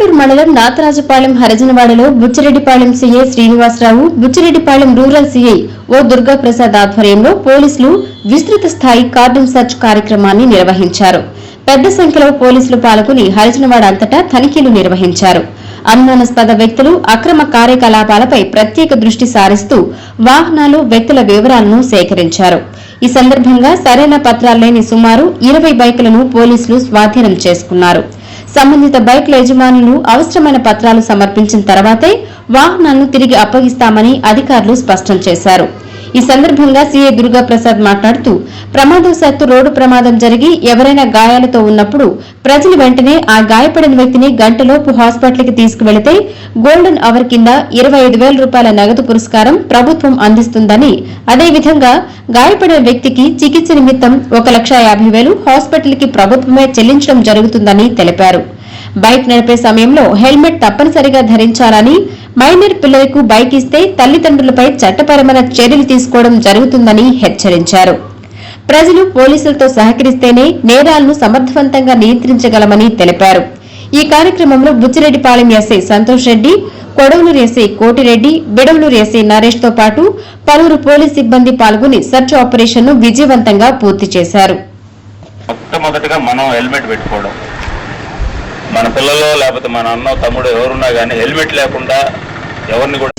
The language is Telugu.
కొడవలూరు మండలం నాతరాజుపాలెం హరిజనవాడలో Buchireddypalem CI Srinivasarao, Buchireddypalem rural CI O Durgaprasad ఆధ్వర్యంలో పోలీసులు విస్తృత స్థాయి కార్డన్ సెర్చ్ కార్యక్రమాన్ని నిర్వహించారు. పెద్ద సంఖ్యలో పోలీసులు పాల్గొని హరిజనవాడ అంతటా తనిఖీలు నిర్వహించారు. అనుమానాస్పద వ్యక్తులు, అక్రమ కార్యకలాపాలపై ప్రత్యేక దృష్టి సారిస్తూ వాహనాలు, వ్యక్తుల వివరాలను సేకరించారు. ఈ సందర్భంగా సరైన పత్రాలు లేని సుమారు 20 బైకులను పోలీసులు స్వాధీనం చేసుకున్నారు. సంబంధిత బైకుల యజమానులు అవసరమైన పత్రాలు సమర్పించిన తర్వాతే వాహనాలను తిరిగి అప్పగిస్తామని అధికారులు స్పష్టం చేశారు. ఈ సందర్భంగా సీఐ దుర్గాప్రసాద్ మాట్లాడుతూ, ప్రమాదవశాత్తు రోడ్డు ప్రమాదం జరిగి ఎవరైనా గాయాలతో ఉన్నప్పుడు ప్రజలు వెంటనే ఆ గాయపడిన వ్యక్తిని గంటలోపు హాస్పిటల్కి తీసుకువెళితే గోల్డెన్ అవర్ కింద 25,000 రూపాయల నగదు పురస్కారం ప్రభుత్వం అందిస్తుందని, అదేవిధంగా గాయపడిన వ్యక్తికి చికిత్స నిమిత్తం 1,50,000 హాస్పిటల్కి ప్రభుత్వమే చెల్లించడం జరుగుతుందని తెలిపారు. బైక్ నడిపే సమయంలో హెల్మెట్ తప్పనిసరిగా ధరించాలని, మైనర్ పిల్లలకు బైక్ ఇస్తే తల్లిదండ్రులపై చట్టపరమైన చర్యలు తీసుకోవడం జరుగుతుందని హెచ్చరించారు. ప్రజలు పోలీసులతో సహకరిస్తేనే నేరాలను సమర్థవంతంగా నియంత్రించగలమని తెలిపారు. ఈ కార్యక్రమంలో Buchireddypalem SI Santosh Reddy, Kodavaluru SI Kotireddy, Bidavaluru SI Naresh తో పాటు పలువురు పోలీస్ సిబ్బంది పాల్గొని సెర్చ్ ఆపరేషన్ ను విజయవంతంగా పూర్తి చేశారు. మొట్టమొదటిగా మనం హెల్మెట్ పెట్టుకోవడం, మన పిల్లలు లేకపోతే మన అన్న తమ్ముడు ఎవరున్నా కానీ హెల్మెట్ లేకుండా ఎవరిని కూడా